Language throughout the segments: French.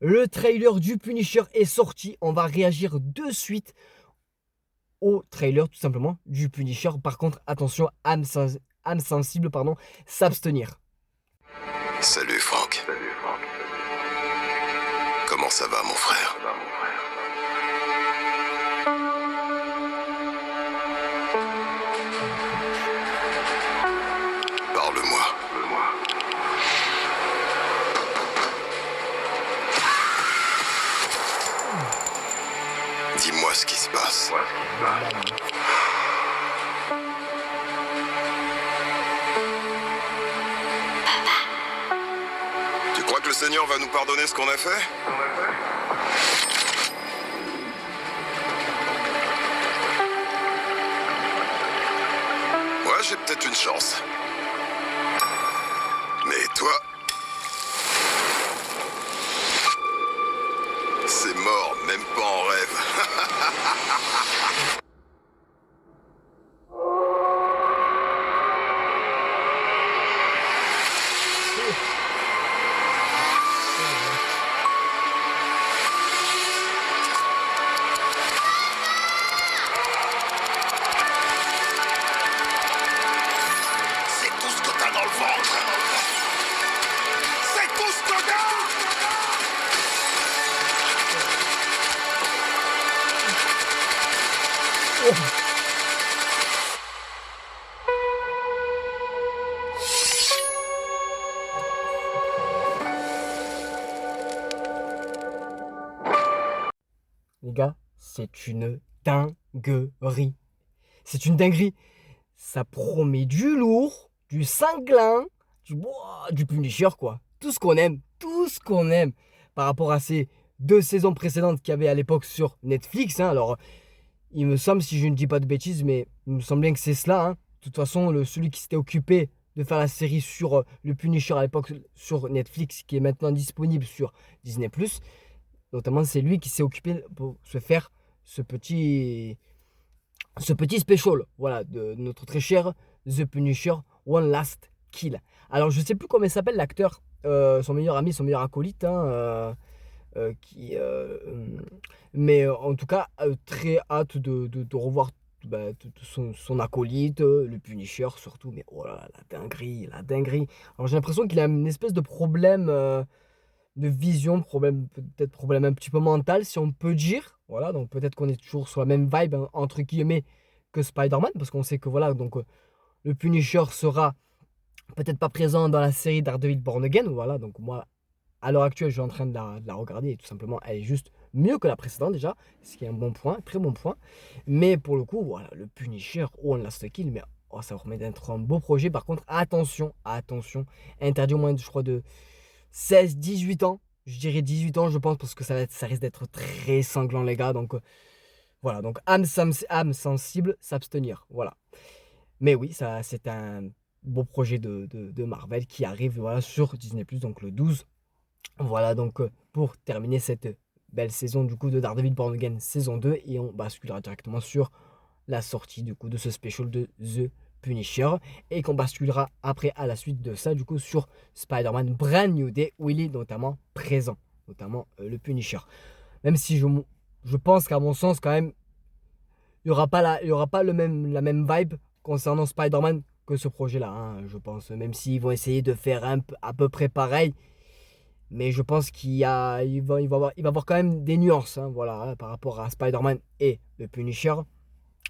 Le trailer du Punisher est sorti. On va réagir de suite au trailer, tout simplement, du Punisher. Par contre, attention, âme sensible, pardon, s'abstenir. Salut Franck. Comment ça va mon frère? Parle-moi. Dis-moi ce qui se passe. Tu crois que le Seigneur va nous pardonner ce qu'on a fait? Moi, j'ai peut-être une chance. Mais toi... C'est mort, même pas en rêve. C'est tout ce que t'as dans le ventre. C'est tout ce que t'as. Les gars, c'est une dinguerie. C'est une dinguerie. Ça promet du lourd, du cinglin, du Punisher, quoi. Tout ce qu'on aime, tout ce qu'on aime par rapport à ces 2 saisons précédentes qu'il y avait à l'époque sur Netflix. Alors, il me semble, si je ne dis pas de bêtises, mais il me semble bien que c'est cela. De toute façon, celui qui s'était occupé de faire la série sur le Punisher à l'époque sur Netflix, qui est maintenant disponible sur Disney+, notamment, c'est lui qui s'est occupé pour se faire ce petit special, voilà, de notre très cher The Punisher One Last Kill. Alors, je sais plus comment il s'appelle l'acteur, son meilleur ami, son meilleur acolyte, mais en tout cas, très hâte de revoir son acolyte, le Punisher surtout, mais oh là là, la dinguerie, la dinguerie. Alors j'ai l'impression qu'il a une espèce de problème de vision, peut-être problème un petit peu mental, si on peut dire. Voilà, donc peut-être qu'on est toujours sur la même vibe, hein, entre guillemets, que Spider-Man, parce qu'on sait que voilà, donc le Punisher sera peut-être pas présent dans la série Daredevil Born Again. Voilà, donc moi, à l'heure actuelle, je suis en train de la regarder et tout simplement, elle est juste mieux que la précédente déjà, ce qui est un bon point, très bon point. Mais pour le coup, voilà, le Punisher, One Last Kill, mais oh, ça promet d'être un beau projet. Par contre, attention, attention, interdit au moins, je crois, de 16-18 ans. Je dirais 18 ans, je pense, parce que ça risque d'être très sanglant, les gars. Donc voilà, donc âme sensible, s'abstenir. Voilà. Mais oui, ça, c'est un beau projet de Marvel qui arrive, voilà, sur Disney+, donc le 12. Voilà, donc pour terminer cette belle saison du coup de Daredevil Born Again saison 2, et on basculera directement sur la sortie du coup de ce special de The Punisher, et qu'on basculera après à la suite de ça du coup sur Spider-Man Brand New Day, où il est notamment présent, notamment le Punisher. Même si je pense qu'à mon sens quand même, il y aura pas la même vibe concernant Spider-Man que ce projet-là, hein, je pense. Même s'ils vont essayer de faire à peu près pareil, mais je pense il va avoir quand même des nuances, hein, voilà, hein, par rapport à Spider-Man et le Punisher.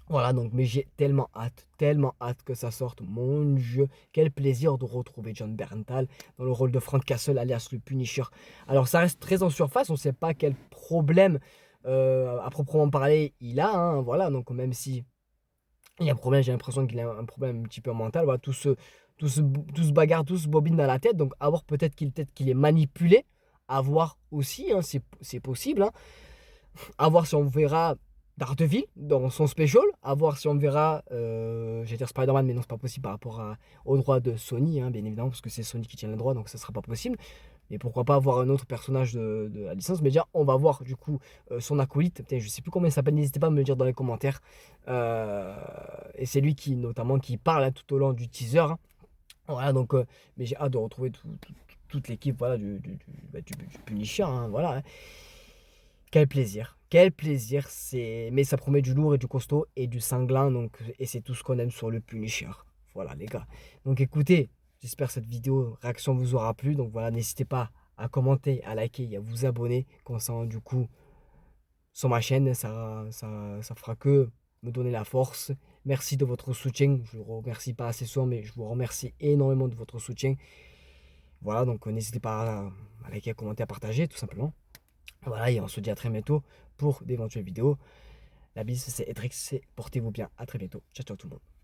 Voilà, donc, mais j'ai tellement hâte que ça sorte. Mon Dieu, quel plaisir de retrouver John Bernthal dans le rôle de Frank Castle, alias le Punisher. Alors, ça reste très en surface, on ne sait pas quel problème, à proprement parler, il a, hein, voilà, donc même si il y a un problème, j'ai l'impression qu'il a un problème un petit peu mental, voilà, tout se bagarre, tout se bobine dans la tête, donc à voir peut-être qu'il est manipulé, à voir aussi, hein, c'est possible, hein. À voir si on verra Daredevil dans son special, à voir si on verra, j'allais dire Spider-Man, mais non, c'est pas possible par rapport aux droits de Sony, hein, bien évidemment, parce que c'est Sony qui tient les droits, donc ça sera pas possible. Mais pourquoi pas avoir un autre personnage de la licence. Mais déjà, on va voir du coup son acolyte. Putain, je sais plus comment il s'appelle, n'hésitez pas à me le dire dans les commentaires. Et c'est lui qui, notamment, qui parle, hein, tout au long du teaser, hein. Voilà, donc, mais j'ai hâte de retrouver toute l'équipe, voilà, du Punisher, hein, voilà, hein. Quel plaisir, mais ça promet du lourd et du costaud et du cinglant, donc, et c'est tout ce qu'on aime sur le Punisher. Voilà les gars. Donc écoutez, j'espère que cette vidéo réaction vous aura plu. Donc voilà, n'hésitez pas à commenter, à liker et à vous abonner concernant du coup sur ma chaîne. Ça fera que me donner la force. Merci de votre soutien. Je ne vous remercie pas assez souvent, mais je vous remercie énormément de votre soutien. Voilà, donc n'hésitez pas à liker, à commenter, à partager tout simplement. Voilà, et on se dit à très bientôt pour d'éventuelles vidéos. La bise, c'est Edrix, portez-vous bien. À très bientôt. Ciao, ciao tout le monde.